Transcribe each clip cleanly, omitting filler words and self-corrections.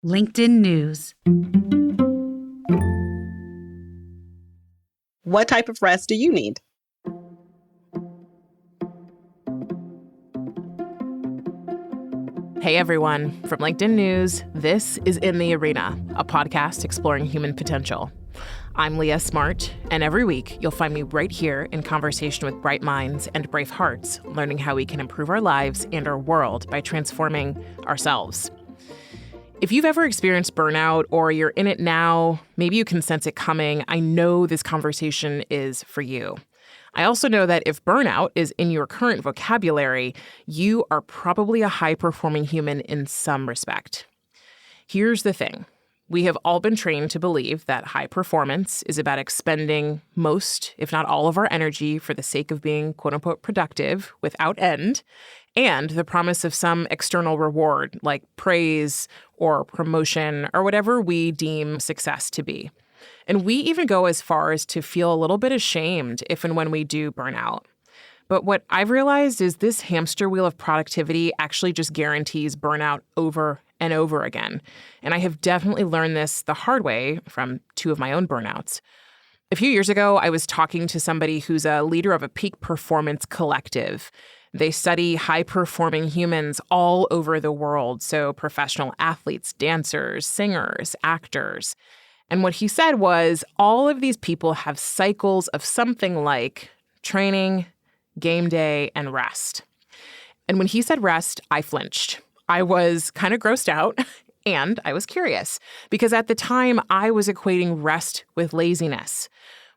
LinkedIn News. What type of rest do you need? Hey everyone, from LinkedIn News, this is In the Arena, a podcast exploring human potential. I'm Leah Smart, and every week you'll find me right here in conversation with bright minds and brave hearts, learning how we can improve our lives and our world by transforming ourselves. If you've ever experienced burnout or you're in it now, maybe you can sense it coming, I know this conversation is for you. I also know that if burnout is in your current vocabulary, you are probably a high-performing human in some respect. Here's the thing. We have all been trained to believe that high performance is about expending most, if not all, of our energy for the sake of being quote-unquote productive without end, and the promise of some external reward like praise or promotion or whatever we deem success to be. And we even go as far as to feel a little bit ashamed if and when we do burn out. But what I've realized is this hamster wheel of productivity actually just guarantees burnout over and over again. And I have definitely learned this the hard way from two of my own burnouts. A few years ago, I was talking to somebody who's a leader of a peak performance collective. They study high-performing humans all over the world, so professional athletes, dancers, singers, actors. And what he said was all of these people have cycles of something like training, game day, and rest. And when he said rest, I flinched. I was kind of grossed out, and I was curious, because at the time, I was equating rest with laziness.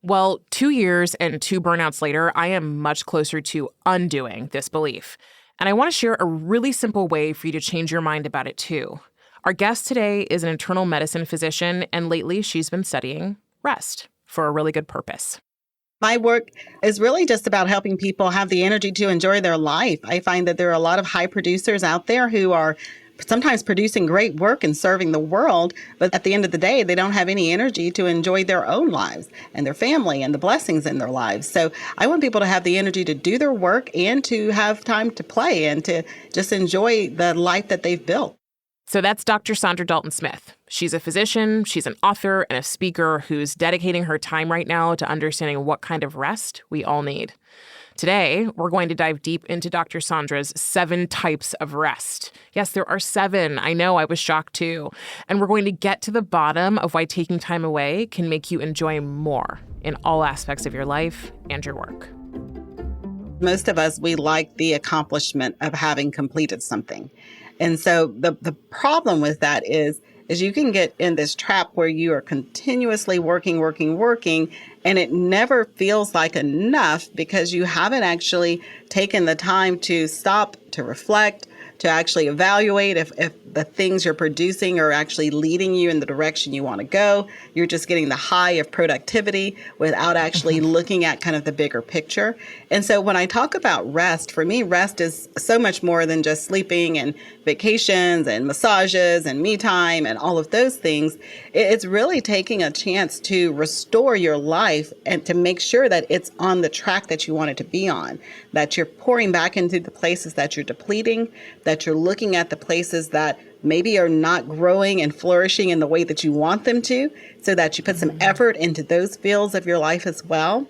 Well, 2 years and 2 burnouts later, I am much closer to undoing this belief. And I want to share a really simple way for you to change your mind about it too. Our guest today is an internal medicine physician, and lately she's been studying rest for a really good purpose. My work is really just about helping people have the energy to enjoy their life. I find that there are a lot of high producers out there who are sometimes producing great work and serving the world, but at the end of the day, they don't have any energy to enjoy their own lives and their family and the blessings in their lives. So I want people to have the energy to do their work and to have time to play and to just enjoy the life that they've built. So that's Dr. Saundra Dalton-Smith. She's a physician, she's an author, and a speaker who's dedicating her time right now to understanding what kind of rest we all need. Today, we're going to dive deep into Dr. Saundra's 7 types of rest. Yes, there are 7. I know, I was shocked too. And we're going to get to the bottom of why taking time away can make you enjoy more in all aspects of your life and your work. Most of us, we like the accomplishment of having completed something. And so the problem with that is you can get in this trap where you are continuously working, and it never feels like enough because you haven't actually taken the time to stop, to reflect, to actually evaluate if the things you're producing are actually leading you in the direction you want to go. You're just getting the high of productivity without actually looking at kind of the bigger picture. And so when I talk about rest, for me, rest is so much more than just sleeping and vacations and massages and me time and all of those things. It's really taking a chance to restore your life and to make sure that it's on the track that you want it to be on, that you're pouring back into the places that you're depleting, that you're looking at the places that maybe are not growing and flourishing in the way that you want them to, so that you put some effort into those fields of your life as well.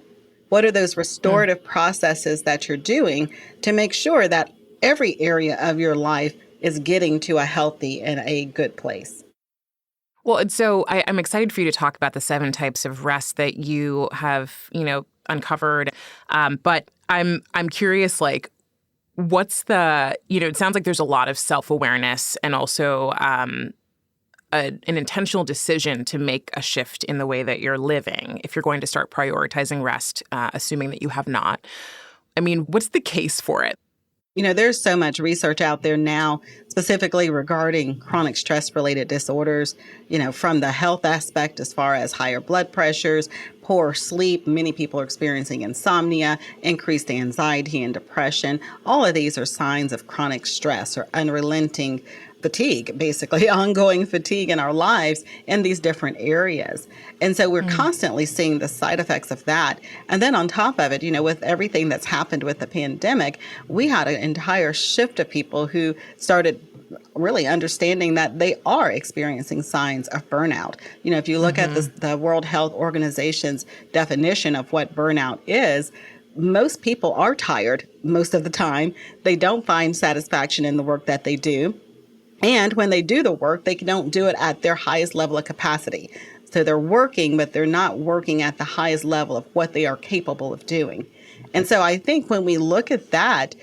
What are those restorative processes that you're doing to make sure that every area of your life is getting to a healthy and a good place? Well, and so I'm excited for you to talk about the 7 types of rest that you have, uncovered. But I'm curious, what's the, it sounds like there's a lot of self-awareness and also an intentional decision to make a shift in the way that you're living if you're going to start prioritizing rest, assuming that you have not. I mean, what's the case for it? There's so much research out there now, specifically regarding chronic stress-related disorders, from the health aspect as far as higher blood pressures, poor sleep. Many people are experiencing insomnia, increased anxiety and depression. All of these are signs of chronic stress or unrelenting fatigue, basically ongoing fatigue in our lives in these different areas. And so we're constantly seeing the side effects of that. And then on top of it, with everything that's happened with the pandemic, we had an entire shift of people who started really understanding that they are experiencing signs of burnout. If you look at the World Health Organization's definition of what burnout is, most people are tired most of the time. They don't find satisfaction in the work that they do. And when they do the work, they don't do it at their highest level of capacity. So they're working, but they're not working at the highest level of what they are capable of doing. And so I think when we look at that,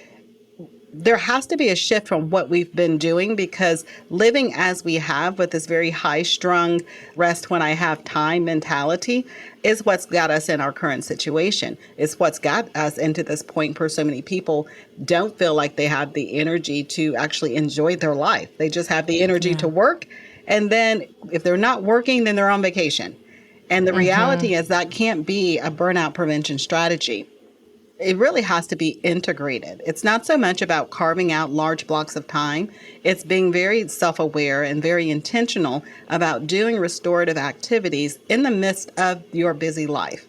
there has to be a shift from what we've been doing, because living as we have with this very high-strung rest when I have time mentality is what's got us in our current situation. It's what's got us into this point where so many people don't feel like they have the energy to actually enjoy their life. They just have the energy to work. And then if they're not working, then they're on vacation. And the reality is that can't be a burnout prevention strategy. It really has to be integrated. It's not so much about carving out large blocks of time. It's being very self-aware and very intentional about doing restorative activities in the midst of your busy life.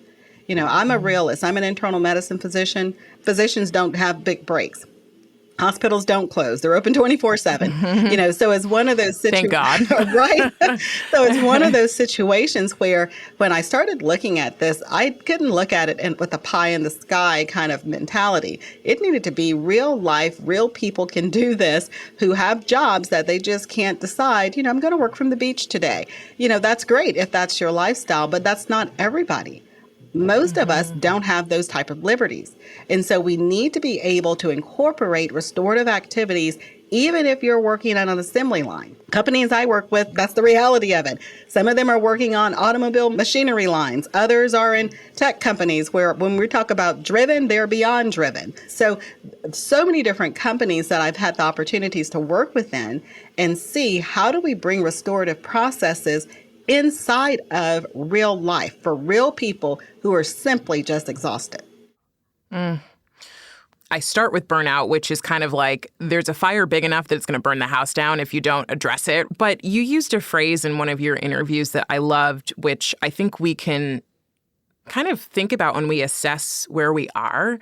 I'm a realist. I'm an internal medicine physician. Physicians don't have big breaks. Hospitals don't close. They're open 24/7. So it's one of those situations. Thank God. Right? So it's one of those situations where when I started looking at this, I couldn't look at it with a pie in the sky kind of mentality. It needed to be real life, real people can do this who have jobs that they just can't decide, I'm going to work from the beach today. That's great if that's your lifestyle, but that's not everybody. Most of us don't have those type of liberties. And so we need to be able to incorporate restorative activities, even if you're working on an assembly line. Companies I work with, that's the reality of it. Some of them are working on automobile machinery lines. Others are in tech companies where when we talk about driven, they're beyond driven. So many different companies that I've had the opportunities to work within and see how do we bring restorative processes inside of real life for real people who are simply just exhausted. I start with burnout, which is kind of like there's a fire big enough that it's going to burn the house down if you don't address it. But you used a phrase in one of your interviews that I loved, which I think we can kind of think about when we assess where we are,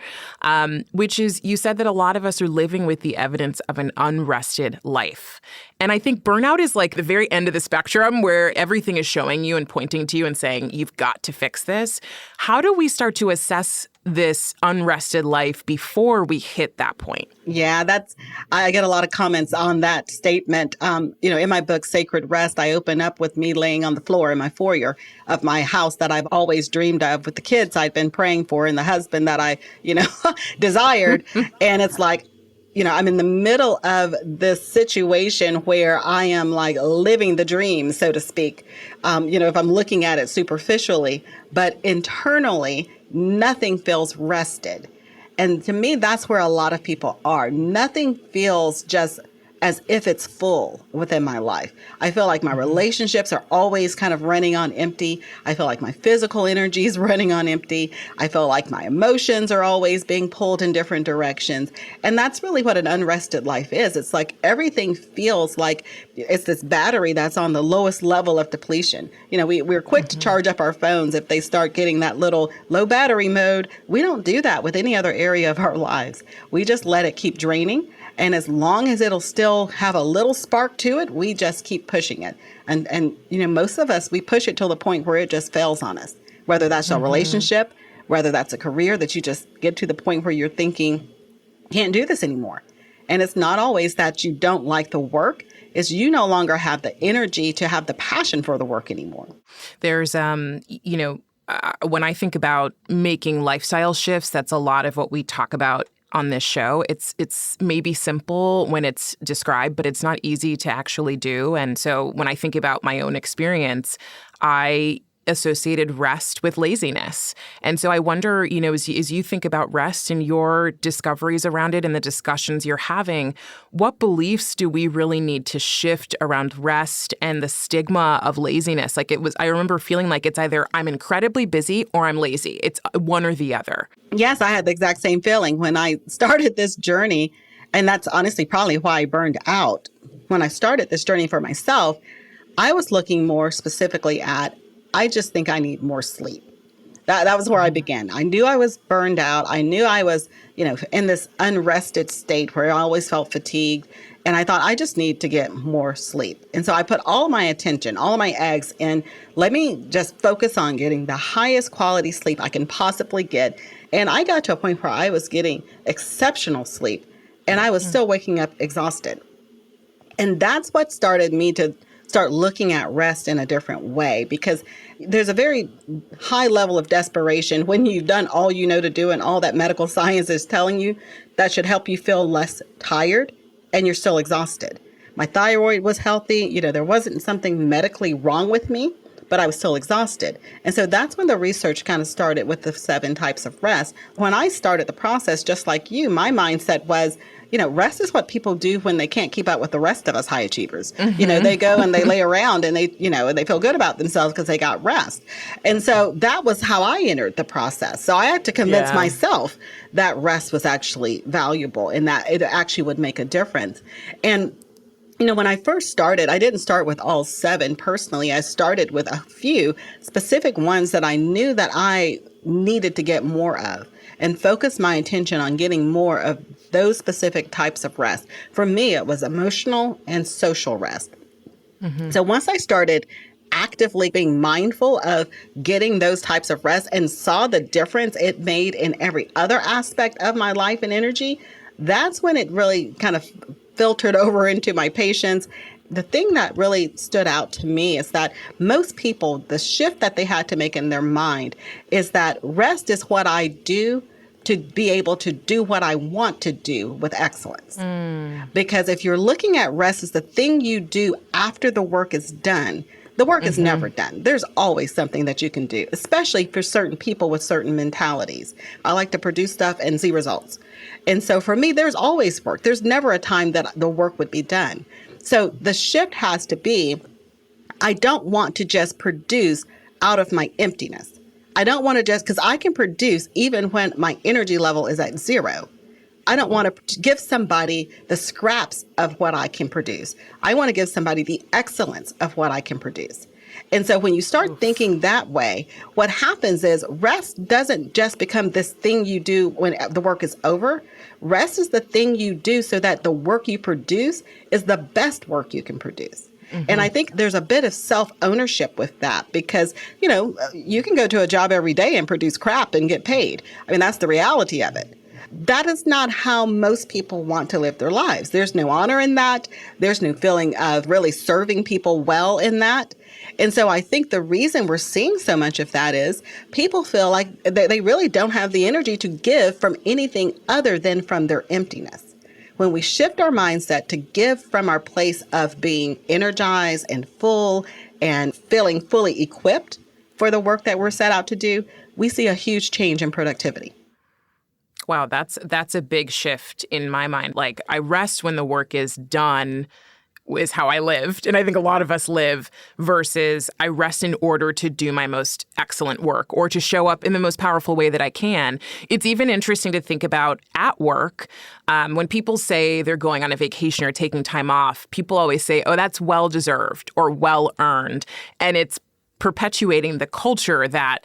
which is you said that a lot of us are living with the evidence of an unrested life. And I think burnout is like the very end of the spectrum where everything is showing you and pointing to you and saying, you've got to fix this. How do we start to assess this unrested life before we hit that point? Yeah, I get a lot of comments on that statement. In my book, Sacred Rest, I open up with me laying on the floor in my foyer of my house that I've always dreamed of with the kids I've been praying for and the husband that I, desired. And it's like, I'm in the middle of this situation where I am like living the dream, so to speak. If I'm looking at it superficially, but internally, nothing feels rested. And to me, that's where a lot of people are. Nothing feels just as if it's full within my life. I feel like my relationships are always kind of running on empty. I feel like my physical energy is running on empty. I feel like my emotions are always being pulled in different directions. And that's really what an unrested life is. It's like everything feels like it's this battery that's on the lowest level of depletion. We're quick to charge up our phones if they start getting that little low battery mode. We don't do that with any other area of our lives. We just let it keep draining. And as long as it'll still have a little spark to it, we just keep pushing it. And most of us, we push it till the point where it just fails on us, whether that's a relationship, whether that's a career that you just get to the point where you're thinking, can't do this anymore. And it's not always that you don't like the work. It's you no longer have the energy to have the passion for the work anymore. There's, when I think about making lifestyle shifts, that's a lot of what we talk about on this show. It's maybe simple when it's described, but it's not easy to actually do. And so when I think about my own experience, I associated rest with laziness. And so I wonder, as you think about rest and your discoveries around it and the discussions you're having, what beliefs do we really need to shift around rest and the stigma of laziness? I remember feeling like it's either I'm incredibly busy or I'm lazy. It's one or the other. Yes, I had the exact same feeling when I started this journey. And that's honestly probably why I burned out. when I started this journey for myself, I was looking more specifically at, I just think I need more sleep. That was where I began. I knew I was burned out. I knew I was, in this unrested state where I always felt fatigued. And I thought, I just need to get more sleep. And so I put all my attention, all of my eggs in, let me just focus on getting the highest quality sleep I can possibly get. And I got to a point where I was getting exceptional sleep and I was still waking up exhausted. And that's what started me to start looking at rest in a different way, because there's a very high level of desperation when you've done all you know to do and all that medical science is telling you that should help you feel less tired, and you're still exhausted. My thyroid was healthy. There wasn't something medically wrong with me, but I was still exhausted. And so that's when the research kind of started with the 7 types of rest. When I started the process, just like you, my mindset was, rest is what people do when they can't keep up with the rest of us high achievers. They go and they lay around and they feel good about themselves because they got rest. And so that was how I entered the process. So I had to convince myself that rest was actually valuable and that it actually would make a difference. And when I first started, I didn't start with all 7 personally. I started with a few specific ones that I knew that I needed to get more of and focus my attention on getting more of those specific types of rest. For me, it was emotional and social rest. So once I started actively being mindful of getting those types of rest and saw the difference it made in every other aspect of my life and energy, that's when it really kind of filtered over into my patients. The thing that really stood out to me is that most people, the shift that they had to make in their mind is that rest is what I do to be able to do what I want to do with excellence. Because if you're looking at rest as the thing you do after the work is done, the work is never done. There's always something that you can do, especially for certain people with certain mentalities. I like to produce stuff and see results. And so for me, there's always work. There's never a time that the work would be done. So the shift has to be, I don't want to just produce out of my emptiness. I don't want to just, because I can produce even when my energy level is at 0. I don't want to give somebody the scraps of what I can produce. I want to give somebody the excellence of what I can produce. And so when you start thinking that way, what happens is rest doesn't just become this thing you do when the work is over. Rest is the thing you do so that the work you produce is the best work you can produce. And I think there's a bit of self-ownership with that because, you can go to a job every day and produce crap and get paid. I mean, that's the reality of it. That is not how most people want to live their lives. There's no honor in that. There's no feeling of really serving people well in that. And so I think the reason we're seeing so much of that is people feel like they really don't have the energy to give from anything other than from their emptiness. When we shift our mindset to give from our place of being energized and full and feeling fully equipped for the work that we're set out to do, we see a huge change in productivity. Wow, that's a big shift in my mind. Like, I rest when the work is done is how I lived, and I think a lot of us live, versus I rest in order to do my most excellent work or to show up in the most powerful way that I can. It's even interesting to think about at work. When people say they're going on a vacation or taking time off, people always say, oh, that's well-deserved or well-earned. And it's perpetuating the culture that,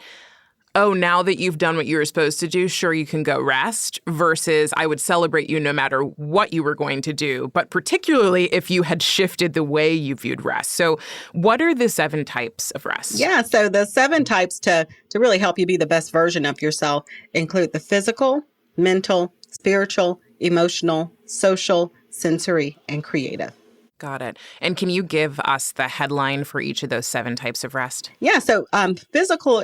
oh, now that you've done what you were supposed to do, sure, you can go rest, versus I would celebrate you no matter what you were going to do, but particularly if you had shifted the way you viewed rest. So what are the 7 types of rest? Yeah, so the 7 types to really help you be the best version of yourself include the physical, mental, spiritual, emotional, social, sensory, and creative. Got it. And can you give us the headline for each of those 7 types of rest? Yeah, so physical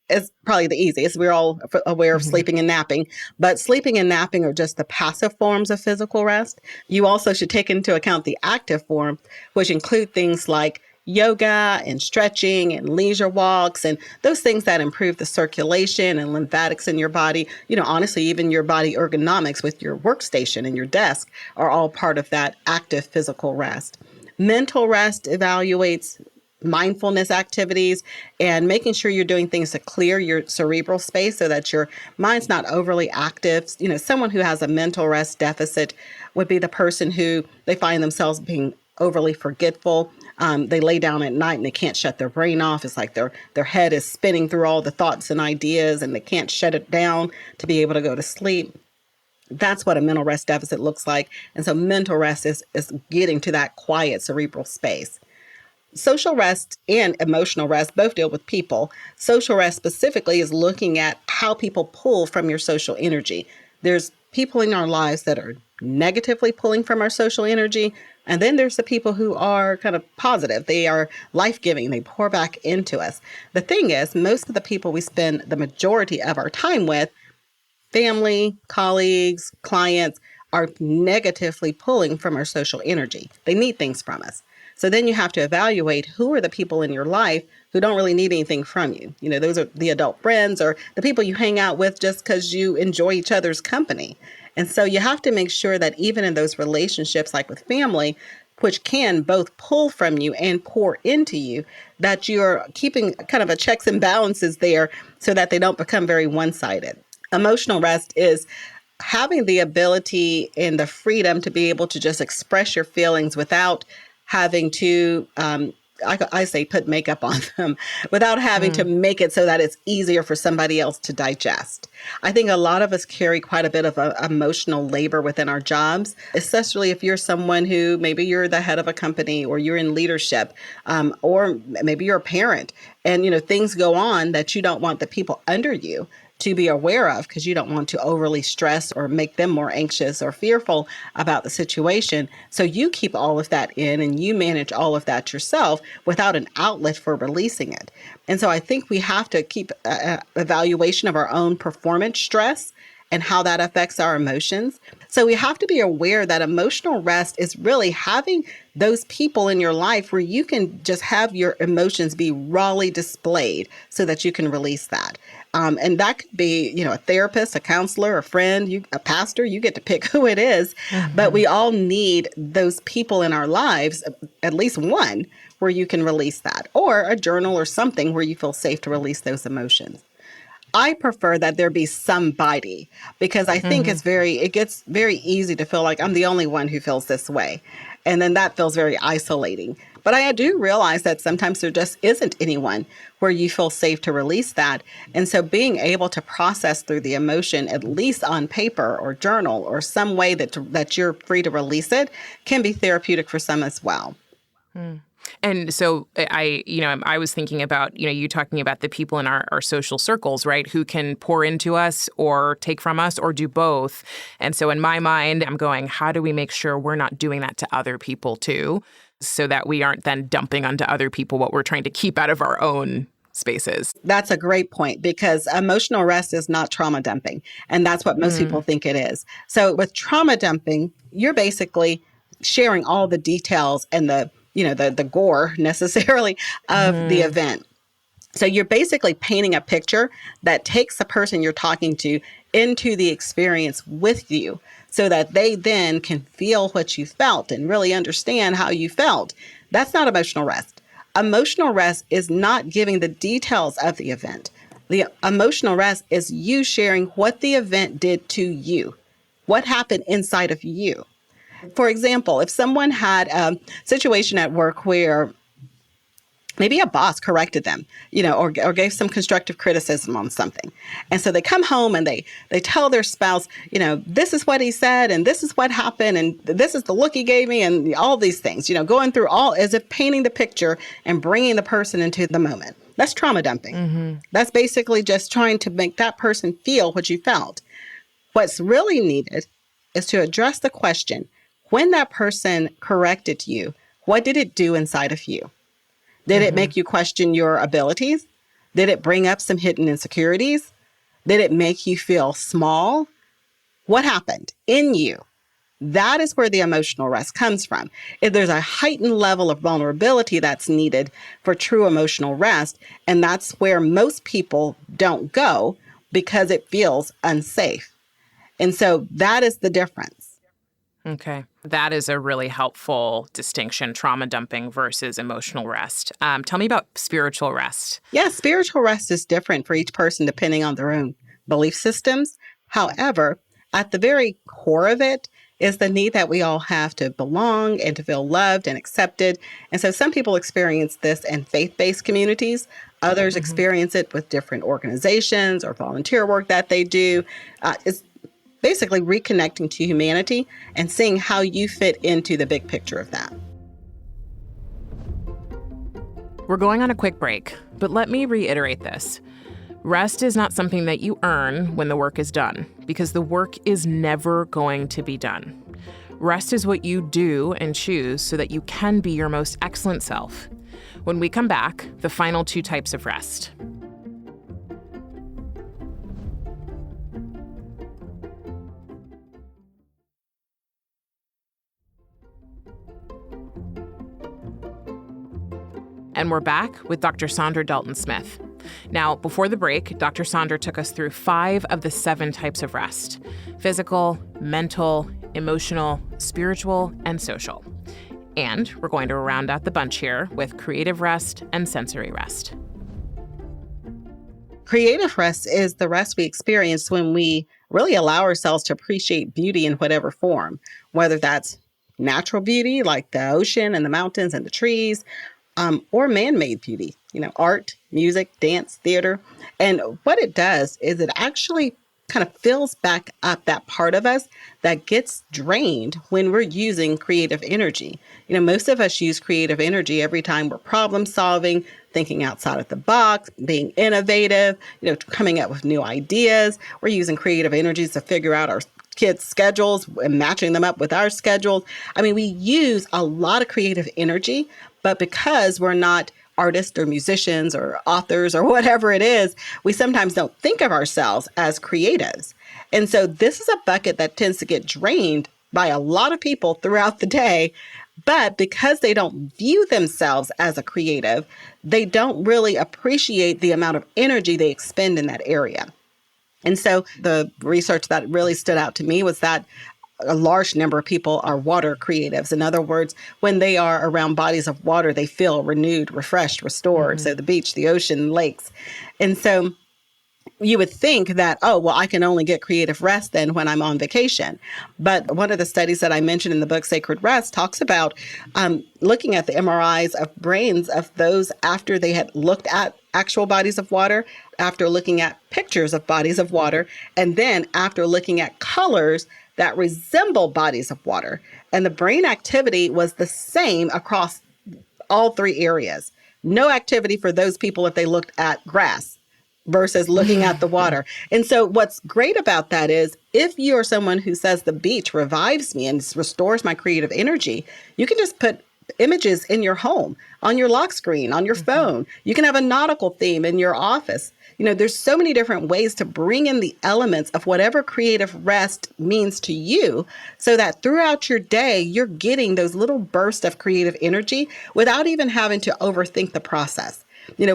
is probably the easiest. We're all aware of sleeping and napping, but sleeping and napping are just the passive forms of physical rest. You also should take into account the active form, which include things like yoga and stretching and leisure walks and those things that improve the circulation and lymphatics in your body. Honestly, even your body ergonomics with your workstation and your desk are all part of that active physical rest. Mental rest evaluates mindfulness activities and making sure you're doing things to clear your cerebral space so that your mind's not overly active. Someone who has a mental rest deficit would be the person who they find themselves being overly forgetful. They lay down at night and they can't shut their brain off. It's like their head is spinning through all the thoughts and ideas and they can't shut it down to be able to go to sleep. That's what a mental rest deficit looks like. And so mental rest is getting to that quiet cerebral space. Social rest and emotional rest both deal with people. Social rest specifically is looking at how people pull from your social energy. There's people in our lives that are negatively pulling from our social energy. And then there's the people who are kind of positive. They are life-giving. They pour back into us. The thing is, most of the people we spend the majority of our time with, family, colleagues, clients, are negatively pulling from our social energy. They need things from us. So then you have to evaluate who are the people in your life who don't really need anything from you. You know, those are the adult friends or the people you hang out with just because you enjoy each other's company. And so you have to make sure that even in those relationships, like with family, which can both pull from you and pour into you, that you're keeping kind of a checks and balances there so that they don't become very one-sided. Emotional rest is having the ability and the freedom to be able to just express your feelings without having to, I say put makeup on them, without having to make it so that it's easier for somebody else to digest. I think a lot of us carry quite a bit of emotional labor within our jobs, especially if you're someone who maybe you're the head of a company or you're in leadership, or maybe you're a parent and, you know, things go on that you don't want the people under you to be aware of because you don't want to overly stress or make them more anxious or fearful about the situation. So you keep all of that in and you manage all of that yourself without an outlet for releasing it. And so I think we have to keep evaluation of our own performance stress and how that affects our emotions. So we have to be aware that emotional rest is really having those people in your life where you can just have your emotions be rawly displayed so that you can release that. And that could be, you know, a therapist, a counselor, a friend, a pastor, you get to pick who it is. But we all need those people in our lives, at least one, where you can release that, or a journal or something where you feel safe to release those emotions. I prefer that there be somebody because I think it gets very easy to feel like I'm the only one who feels this way. And then that feels very isolating. But I do realize that sometimes there just isn't anyone where you feel safe to release that. And so being able to process through the emotion, at least on paper or journal or some way that you're free to release it, can be therapeutic for some as well. And so I was thinking about, you talking about the people in our social circles, right, who can pour into us or take from us or do both. And so in my mind, I'm going, how do we make sure we're not doing that to other people too, so that we aren't then dumping onto other people what we're trying to keep out of our own spaces? That's a great point because emotional rest is not trauma dumping. And that's what most people think it is. So with trauma dumping, you're basically sharing all the details and the gore necessarily of the event. So you're basically painting a picture that takes the person you're talking to into the experience with you so that they then can feel what you felt and really understand how you felt. That's not emotional rest. Emotional rest is not giving the details of the event. The emotional rest is you sharing what the event did to you, what happened inside of you. For example, if someone had a situation at work where maybe a boss corrected them, or gave some constructive criticism on something. And so they come home and they tell their spouse, this is what he said and this is what happened and this is the look he gave me and all these things, going through all as if painting the picture and bringing the person into the moment. That's trauma dumping. That's basically just trying to make that person feel what you felt. What's really needed is to address the question, when that person corrected you, what did it do inside of you? Did it make you question your abilities? Did it bring up some hidden insecurities? Did it make you feel small? What happened in you? That is where the emotional rest comes from. If there's a heightened level of vulnerability that's needed for true emotional rest, and that's where most people don't go because it feels unsafe. And so that is the difference. Okay. That is a really helpful distinction, trauma dumping versus emotional rest. Tell me about spiritual rest. Yeah, spiritual rest is different for each person depending on their own belief systems. However, at the very core of it is the need that we all have to belong and to feel loved and accepted. And so some people experience this in faith-based communities. Others experience it with different organizations or volunteer work that they do. It's basically reconnecting to humanity and seeing how you fit into the big picture of that. We're going on a quick break, but let me reiterate this. Rest is not something that you earn when the work is done, because the work is never going to be done. Rest is what you do and choose so that you can be your most excellent self. When we come back, the final 2 types of rest. And we're back with Dr. Saundra Dalton-Smith. Now, before the break, Dr. Saundra took us through 5 of the 7 types of rest: physical, mental, emotional, spiritual, and social. And we're going to round out the bunch here with creative rest and sensory rest. Creative rest is the rest we experience when we really allow ourselves to appreciate beauty in whatever form, whether that's natural beauty like the ocean and the mountains and the trees, or man-made beauty, art, music, dance, theater. And what it does is it actually kind of fills back up that part of us that gets drained when we're using creative energy. Most of us use creative energy every time we're problem solving, thinking outside of the box, being innovative, coming up with new ideas. We're using creative energies to figure out our kids' schedules and matching them up with our schedules. We use a lot of creative energy, but because we're not artists or musicians or authors or whatever it is, we sometimes don't think of ourselves as creatives. And so this is a bucket that tends to get drained by a lot of people throughout the day. But because they don't view themselves as a creative, they don't really appreciate the amount of energy they expend in that area. And so the research that really stood out to me was that a large number of people are water creatives. In other words, when they are around bodies of water, they feel renewed, refreshed, restored. So the beach, the ocean, lakes. And so you would think that, I can only get creative rest then when I'm on vacation. But one of the studies that I mentioned in the book, Sacred Rest, talks about looking at the MRIs of brains of those after they had looked at actual bodies of water, after looking at pictures of bodies of water, and then after looking at colors that resemble bodies of water. And the brain activity was the same across all 3 areas. No activity for those people if they looked at grass versus looking at the water. And so what's great about that is if you are someone who says the beach revives me and restores my creative energy, you can just put images in your home, on your lock screen, on your phone. You can have a nautical theme in your office. There's so many different ways to bring in the elements of whatever creative rest means to you so that throughout your day, you're getting those little bursts of creative energy without even having to overthink the process.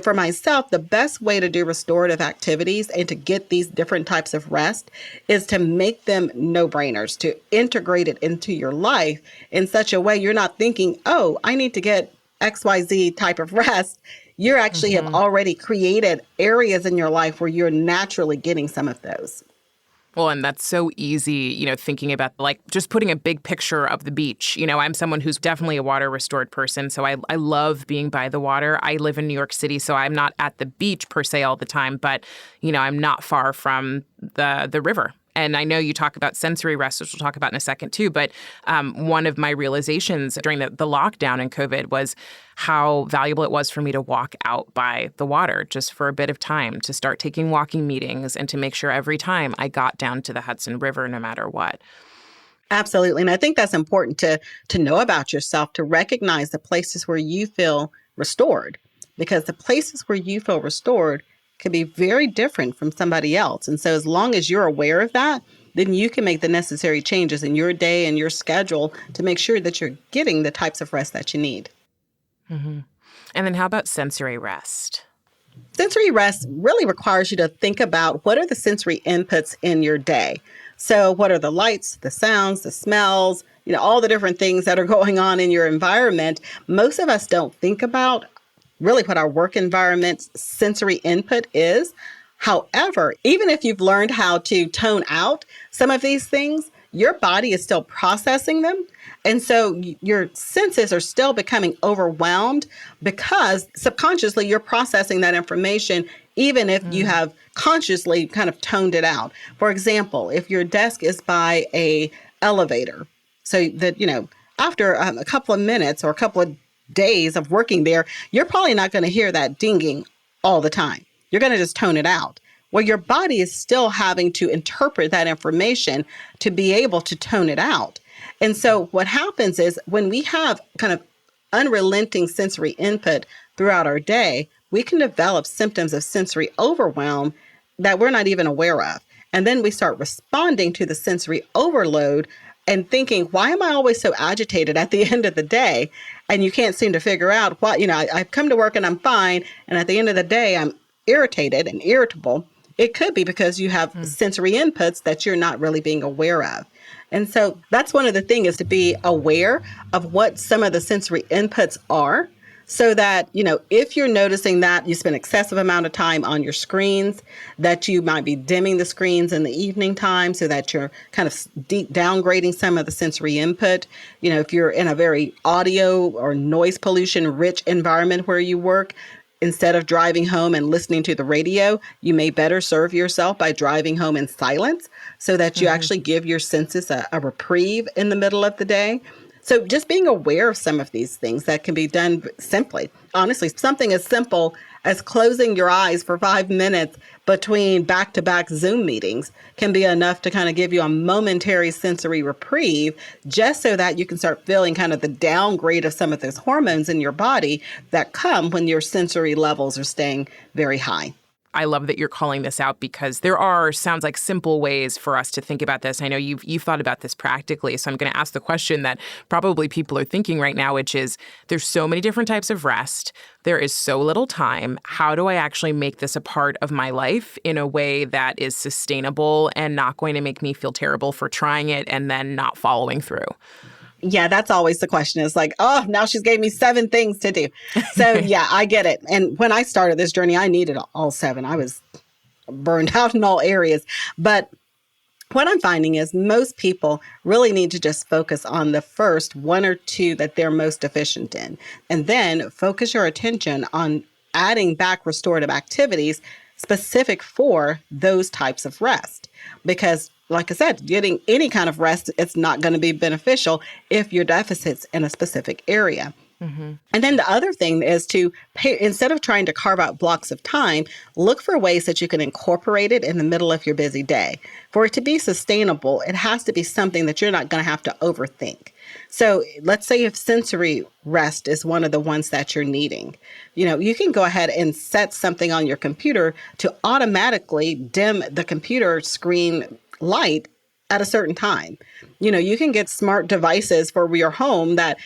For myself, the best way to do restorative activities and to get these different types of rest is to make them no-brainers, to integrate it into your life in such a way you're not thinking, I need to get XYZ type of rest. You actually have already created areas in your life where you're naturally getting some of those. Well, and that's so easy, thinking about just putting a big picture of the beach. I'm someone who's definitely a water restored person. So I love being by the water. I live in New York City, so I'm not at the beach per se all the time, but, I'm not far from the river. And I know you talk about sensory rest, which we'll talk about in a second too, but one of my realizations during the lockdown in COVID was how valuable it was for me to walk out by the water just for a bit of time, to start taking walking meetings and to make sure every time I got down to the Hudson River, no matter what. Absolutely. And I think that's important to know about yourself, to recognize the places where you feel restored, because the places where you feel restored can be very different from somebody else. And so as long as you're aware of that, then you can make the necessary changes in your day and your schedule to make sure that you're getting the types of rest that you need. And then how about sensory rest? Sensory rest really requires you to think about what are the sensory inputs in your day. So what are the lights, the sounds, the smells, all the different things that are going on in your environment. Most of us don't think about really what our work environment's sensory input is. However, even if you've learned how to tone out some of these things, your body is still processing them. And so your senses are still becoming overwhelmed because subconsciously you're processing that information, even if you have consciously kind of toned it out. For example, if your desk is by a elevator, so that, after a couple of minutes or a couple of days of working there, you're probably not going to hear that dinging all the time. You're going to just tone it out. Well, your body is still having to interpret that information to be able to tone it out. And so what happens is when we have kind of unrelenting sensory input throughout our day, we can develop symptoms of sensory overwhelm that we're not even aware of. And then we start responding to the sensory overload and thinking, why am I always so agitated at the end of the day? And you can't seem to figure out why, I've come to work and I'm fine. And at the end of the day, I'm irritated and irritable. It could be because you have sensory inputs that you're not really being aware of. And so that's one of the things, is to be aware of what some of the sensory inputs are, so that, if you're noticing that you spend excessive amount of time on your screens, that you might be dimming the screens in the evening time so that you're kind of downgrading some of the sensory input. If you're in a very audio or noise pollution rich environment where you work, instead of driving home and listening to the radio, you may better serve yourself by driving home in silence so that you actually give your senses a reprieve in the middle of the day. So just being aware of some of these things that can be done simply. Honestly, something as simple as closing your eyes for 5 minutes between back-to-back Zoom meetings can be enough to kind of give you a momentary sensory reprieve, just so that you can start feeling kind of the downgrade of some of those hormones in your body that come when your sensory levels are staying very high. I love that you're calling this out, because sounds like simple ways for us to think about this. I know you've thought about this practically, so I'm going to ask the question that probably people are thinking right now, which is, there's so many different types of rest. There is so little time. How do I actually make this a part of my life in a way that is sustainable and not going to make me feel terrible for trying it and then not following through? Yeah, that's always the question. It's like, oh, now she's gave me 7 things to do. So yeah, I get it. And when I started this journey, I needed all 7. I was burned out in all areas. But what I'm finding is most people really need to just focus on the first 1 or 2 that they're most deficient in. And then focus your attention on adding back restorative activities specific for those types of rest. Because like I said, getting any kind of rest, it's not going to be beneficial if your deficit's in a specific area. And then the other thing is to instead of trying to carve out blocks of time, look for ways that you can incorporate it in the middle of your busy day. For it to be sustainable, it has to be something that you're not going to have to overthink. So let's say if sensory rest is one of the ones that you're needing, you can go ahead and set something on your computer to automatically dim the computer screen light at a certain time. You can get smart devices for your home that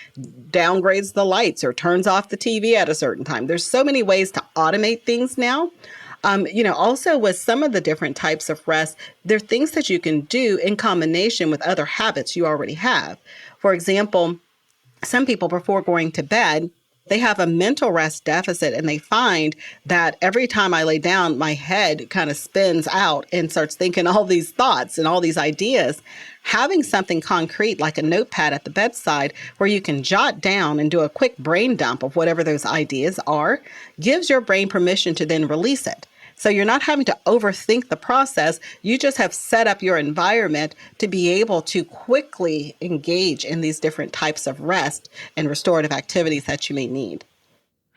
downgrades the lights or turns off the TV at a certain time. There's so many ways to automate things now. Also with some of the different types of rest, there are things that you can do in combination with other habits you already have. For example, some people before going to bed, they have a mental rest deficit, and they find that every time I lay down, my head kind of spins out and starts thinking all these thoughts and all these ideas. Having something concrete like a notepad at the bedside where you can jot down and do a quick brain dump of whatever those ideas are gives your brain permission to then release it. So you're not having to overthink the process. You just have set up your environment to be able to quickly engage in these different types of rest and restorative activities that you may need.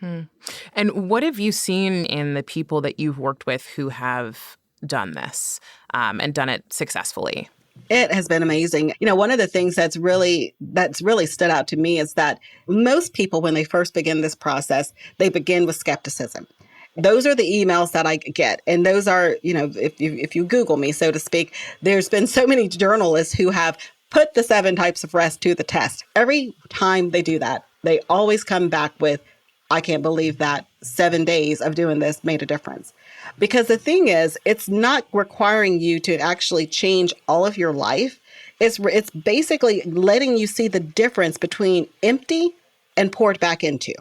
And what have you seen in the people that you've worked with who have done this and done it successfully? It has been amazing. One of the things that's really stood out to me is that most people, when they first begin this process, they begin with skepticism. Those are the emails that I get. And those are, if you Google me, so to speak, there's been so many journalists who have put the 7 types of rest to the test. Every time they do that, they always come back with, I can't believe that 7 days of doing this made a difference. Because the thing is, it's not requiring you to actually change all of your life. It's basically letting you see the difference between empty and poured back into.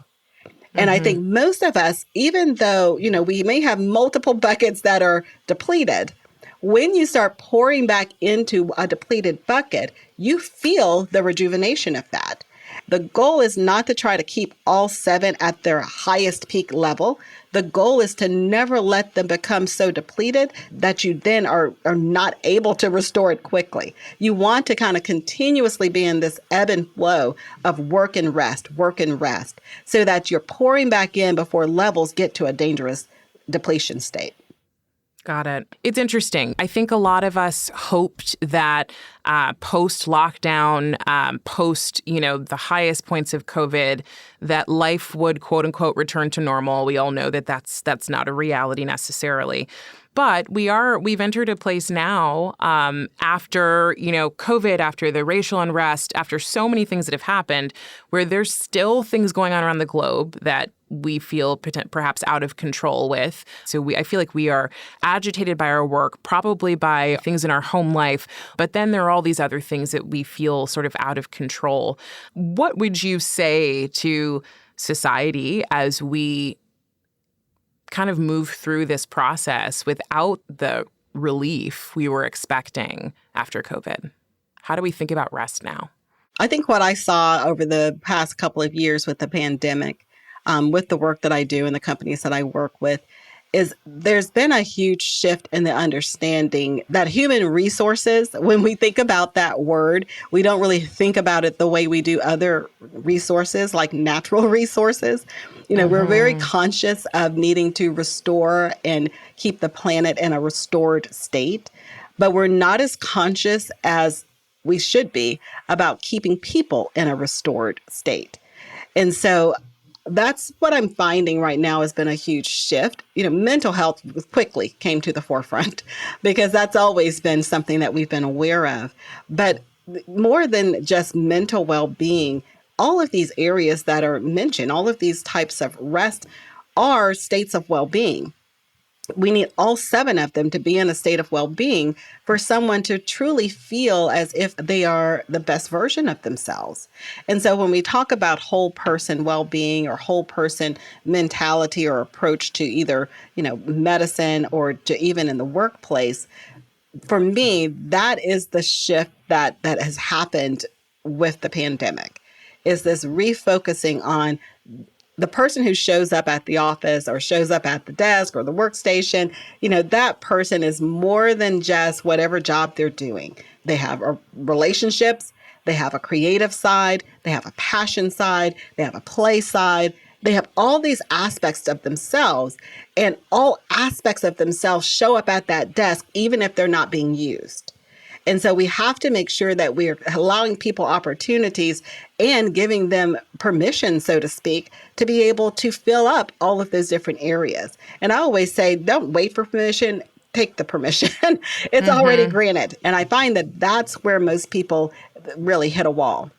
And I think most of us, even though, we may have multiple buckets that are depleted, When you start pouring back into a depleted bucket, you feel the rejuvenation of that. The goal is not to try to keep all 7 at their highest peak level. The goal is to never let them become so depleted that you then are not able to restore it quickly. You want to kind of continuously be in this ebb and flow of work and rest, so that you're pouring back in before levels get to a dangerous depletion state. Got it. It's interesting. I think a lot of us hoped that post-lockdown, post, the highest points of COVID, that life would, quote unquote, return to normal. We all know that that's not a reality necessarily. But we've entered a place now after, COVID, after the racial unrest, after so many things that have happened, where there's still things going on around the globe that we feel perhaps out of control with. So I feel like we are agitated by our work, probably by things in our home life. But then there are all these other things that we feel sort of out of control. What would you say to society as we kind of move through this process without the relief we were expecting after COVID? How do we think about rest now? I think what I saw over the past couple of years with the pandemic, with the work that I do and the companies that I work with, is there's been a huge shift in the understanding that human resources, when we think about that word, we don't really think about it the way we do other resources like natural resources. We're very conscious of needing to restore and keep the planet in a restored state, but we're not as conscious as we should be about keeping people in a restored state. And so that's what I'm finding right now has been a huge shift. Mental health quickly came to the forefront because that's always been something that we've been aware of. But more than just mental well-being, all of these areas that are mentioned, all of these types of rest are states of well-being. We need all 7 of them to be in a state of well-being for someone to truly feel as if they are the best version of themselves. And so when we talk about whole person well-being or whole person mentality or approach to either, medicine or to even in the workplace, for me, that is the shift that has happened with the pandemic, is this refocusing on the person who shows up at the office or shows up at the desk or the workstation. That person is more than just whatever job they're doing. They have relationships, they have a creative side, they have a passion side, they have a play side. They have all these aspects of themselves, and all aspects of themselves show up at that desk, even if they're not being used. And so we have to make sure that we're allowing people opportunities and giving them permission, so to speak, to be able to fill up all of those different areas. And I always say, don't wait for permission, take the permission. It's already granted. And I find that that's where most people really hit a wall.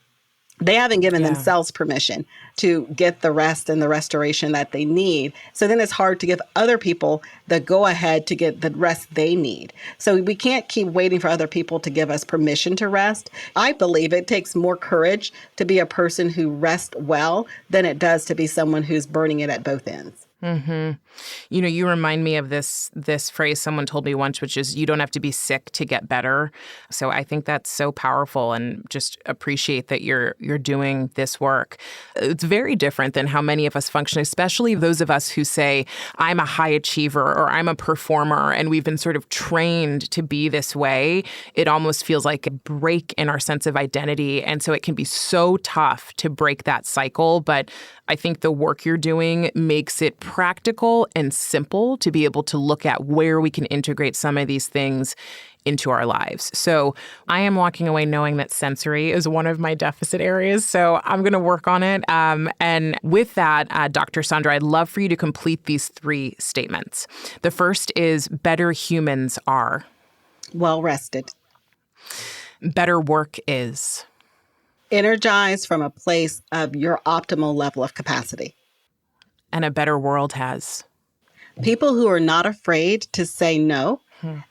They haven't given themselves permission to get the rest and the restoration that they need. So then it's hard to give other people the go-ahead to get the rest they need. So we can't keep waiting for other people to give us permission to rest. I believe it takes more courage to be a person who rests well than it does to be someone who's burning it at both ends. Mm-hmm. You remind me of this phrase someone told me once, which is, you don't have to be sick to get better. So I think that's so powerful, and just appreciate that you're doing this work. It's very different than how many of us function, especially those of us who say, I'm a high achiever or I'm a performer, and we've been sort of trained to be this way. It almost feels like a break in our sense of identity. And so it can be so tough to break that cycle. But I think the work you're doing makes it practical and simple to be able to look at where we can integrate some of these things into our lives. So I am walking away knowing that sensory is one of my deficit areas. So I'm going to work on it. And with that, Dr. Saundra, I'd love for you to complete these 3 statements. The first is, better humans are well rested. Better work is energized from a place of your optimal level of capacity. And a better world has people who are not afraid to say no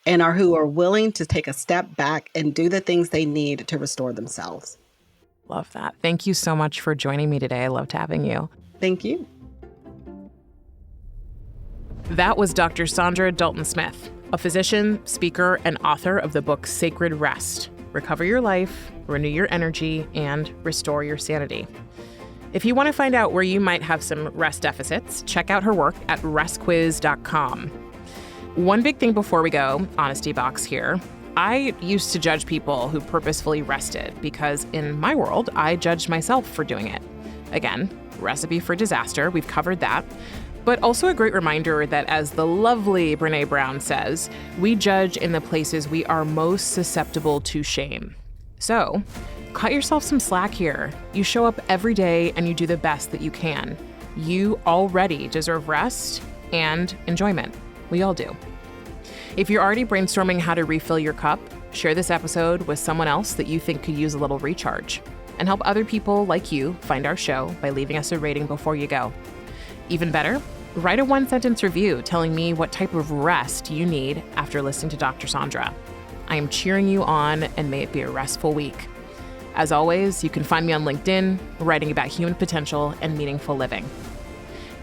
and who are willing to take a step back and do the things they need to restore themselves. Love that. Thank you so much for joining me today. I loved having you. Thank you. That was Dr. Saundra Dalton-Smith. a physician, speaker, and author of the book Sacred Rest: Recover Your Life, Renew Your Energy, and Restore Your Sanity. If you want to find out where you might have some rest deficits, check out her work at restquiz.com. One big thing before we go, honesty box here. I used to judge people who purposefully rested because in my world, I judged myself for doing it. Again, recipe for disaster, we've covered that. But also a great reminder that, as the lovely Brené Brown says, we judge in the places we are most susceptible to shame. So, cut yourself some slack here. You show up every day and you do the best that you can. You already deserve rest and enjoyment. We all do. If you're already brainstorming how to refill your cup, share this episode with someone else that you think could use a little recharge. And help other people like you find our show by leaving us a rating before you go. Even better, write a one-sentence review telling me what type of rest you need after listening to Dr. Saundra. I am cheering you on, and may it be a restful week. As always, you can find me on LinkedIn, writing about human potential and meaningful living.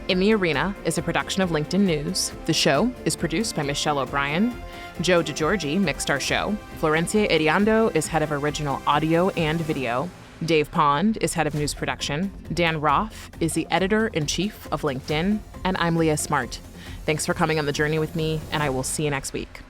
In the Arena is a production of LinkedIn News. The show is produced by Michelle O'Brien. Joe DeGiorgi mixed our show. Florencia Eriando is head of original audio and video. Dave Pond is head of news production. Dan Roth is the editor-in-chief of LinkedIn. And I'm Leah Smart. Thanks for coming on the journey with me, and I will see you next week.